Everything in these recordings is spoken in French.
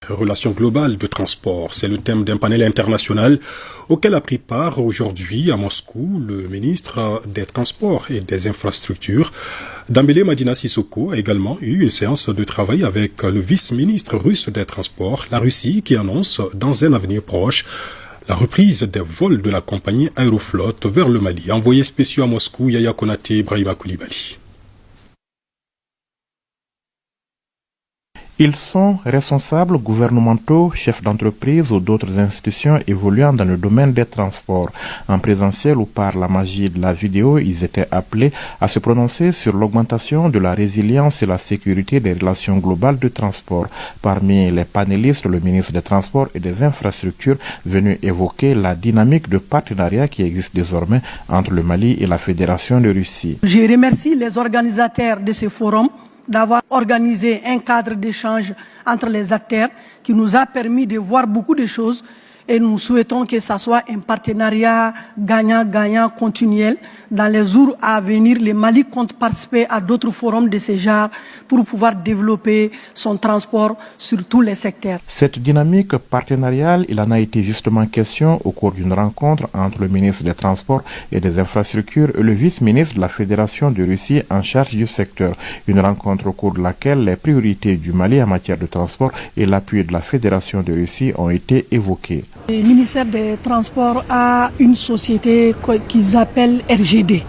Relations globales de transport, c'est le thème d'un panel international auquel a pris part aujourd'hui à Moscou le ministre des Transports et des Infrastructures. Dambélé Madina Sissoko a également eu une séance de travail avec le vice-ministre russe des Transports, la Russie qui annonce dans un avenir proche la reprise des vols de la compagnie Aeroflot vers le Mali. Envoyé spéciaux à Moscou, Yaya Konaté, Brahima Koulibaly. Ils sont responsables gouvernementaux, chefs d'entreprise ou d'autres institutions évoluant dans le domaine des transports. En présentiel ou par la magie de la vidéo, ils étaient appelés à se prononcer sur l'augmentation de la résilience et la sécurité des relations globales de transport. Parmi les panélistes, le ministre des Transports et des Infrastructures venu évoquer la dynamique de partenariat qui existe désormais entre le Mali et la Fédération de Russie. Je remercie les organisateurs de ce forum d'avoir organisé un cadre d'échange entre les acteurs qui nous a permis de voir beaucoup de choses et nous souhaitons que ça soit un partenariat gagnant-gagnant continuel. Dans les jours à venir, le Mali compte participer à d'autres forums de ce genre pour pouvoir développer son transport sur tous les secteurs. Cette dynamique partenariale, il en a été justement question au cours d'une rencontre entre le ministre des Transports et des Infrastructures et le vice-ministre de la Fédération de Russie en charge du secteur. Une rencontre au cours de laquelle les priorités du Mali en matière de transport et l'appui de la Fédération de Russie ont été évoqués. Le ministère des Transports a une société qu'ils appellent RGD,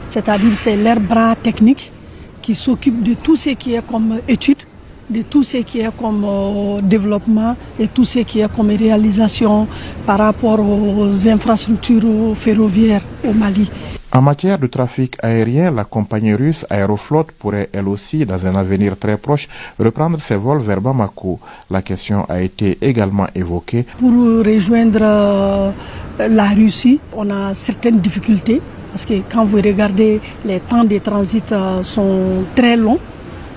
c'est-à-dire c'est leur bras technique qui s'occupe de tout ce qui est comme études, de tout ce qui est comme développement et tout ce qui est comme réalisation par rapport aux infrastructures ferroviaires au Mali. En matière de trafic aérien, la compagnie russe Aeroflot pourrait elle aussi, dans un avenir très proche, reprendre ses vols vers Bamako. La question a été également évoquée. Pour rejoindre la Russie, on a certaines difficultés parce que quand vous regardez, les temps de transit sont très longs.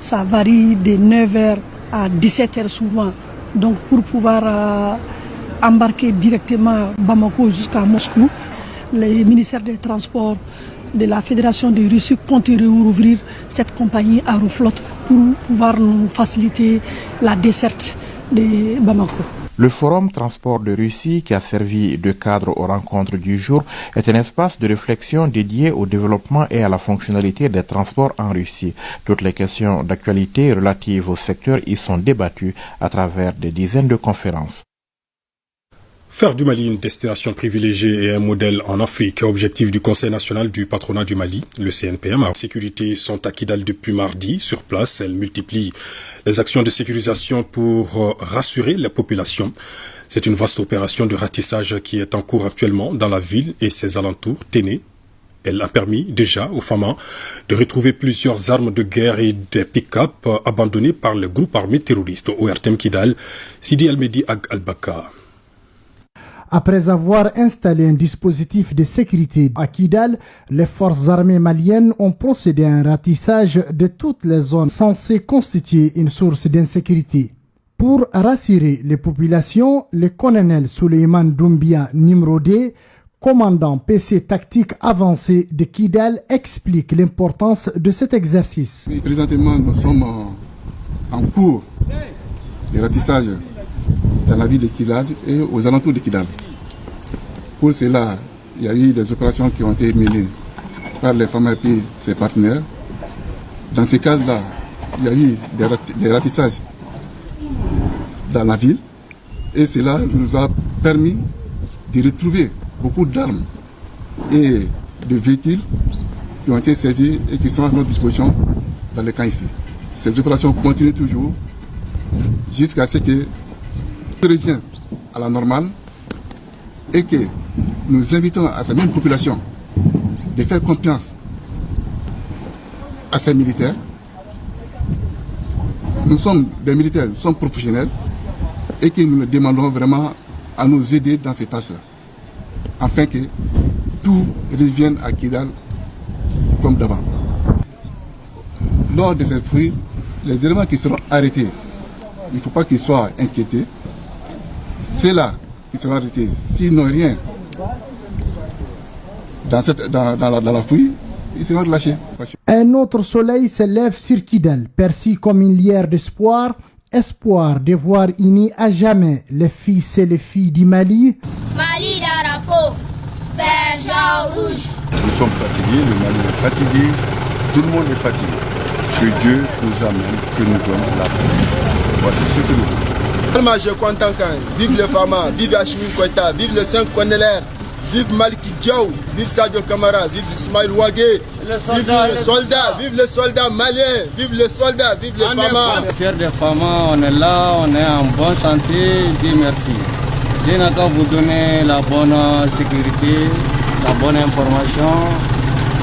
Ça varie de 9h à 17h souvent. Donc pour pouvoir embarquer directement à Bamako jusqu'à Moscou, le ministère des Transports de la Fédération de Russie compte rouvrir cette compagnie Aeroflot pour pouvoir nous faciliter la desserte de Bamako. Le forum Transport de Russie, qui a servi de cadre aux rencontres du jour, est un espace de réflexion dédié au développement et à la fonctionnalité des transports en Russie. Toutes les questions d'actualité relatives au secteur y sont débattues à travers des dizaines de conférences. Faire du Mali une destination privilégiée et un modèle en Afrique, objectif du Conseil national du patronat du Mali, le CNPM. Les sécurités sont à Kidal depuis mardi. Sur place, elles multiplient les actions de sécurisation pour rassurer la population. C'est une vaste opération de ratissage qui est en cours actuellement dans la ville et ses alentours. Téné. Elle a permis déjà aux femmes de retrouver plusieurs armes de guerre et des pick-up abandonnés par le groupe armé terroriste ORTM Kidal, Sidi Almedi Ag Al-Baka. Après avoir installé un dispositif de sécurité à Kidal, les forces armées maliennes ont procédé à un ratissage de toutes les zones censées constituer une source d'insécurité. Pour rassurer les populations, le colonel Souleymane Doumbia Nimrodé, commandant PC tactique avancé de Kidal, explique l'importance de cet exercice. Présentement, nous sommes en cours de ratissage dans la ville de Kidal et aux alentours de Kidal. Pour cela, il y a eu des opérations qui ont été menées par les femmes et ses partenaires. Dans ces cas-là, il y a eu des ratissages dans la ville et cela nous a permis de retrouver beaucoup d'armes et de véhicules qui ont été saisis et qui sont à notre disposition dans les camps ici. Ces opérations continuent toujours jusqu'à ce que revient à la normale et que nous invitons à cette même population de faire confiance à ces militaires. Nous sommes des militaires, nous sommes professionnels et que nous demandons vraiment à nous aider dans ces tâches-là afin que tout revienne à Kidal comme d'avant. Lors de ces fouilles, les éléments qui seront arrêtés, il ne faut pas qu'ils soient inquiétés. C'est là qu'ils seront arrêtés. S'ils n'ont rien dans la fouille, ils seront relâchés. Un autre soleil se lève sur Kidal, perçu comme une lueur d'espoir espoir de voir unis à jamais les fils et les filles du Mali. Mali d'Arapo, vert, jaune, rouge. Nous sommes fatigués, le Mali est fatigué, tout le monde est fatigué. Que Dieu nous amène, que nous donne la paix. Voici ce que nous voulons. Je suis content quand vive les femmes, vive Hachimi Koïta, vive le 5 Kondelaire, vive Maliki Diaw, vive Sadio Kamara, vive Ismaël Ouagé, vive les soldats, vive les soldats maliens, vive les soldats, vive les femmes. Fiers des femmes, on est là, on est en bonne santé, Dieu merci. Dieu n'a qu'à vous donner la bonne sécurité, la bonne information.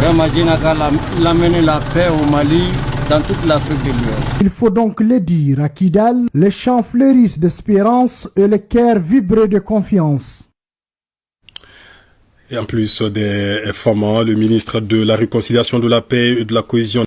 Vraiment, Dieu n'a qu'à l'amener la paix au Mali, dans toute l'Afrique de l'Ouest. Il faut donc le dire, à Kidal, les champs fleurissent d'espérance et le cœur vibre de confiance. Et en plus des formats, le ministre de la Réconciliation, de la Paix et de la Cohésion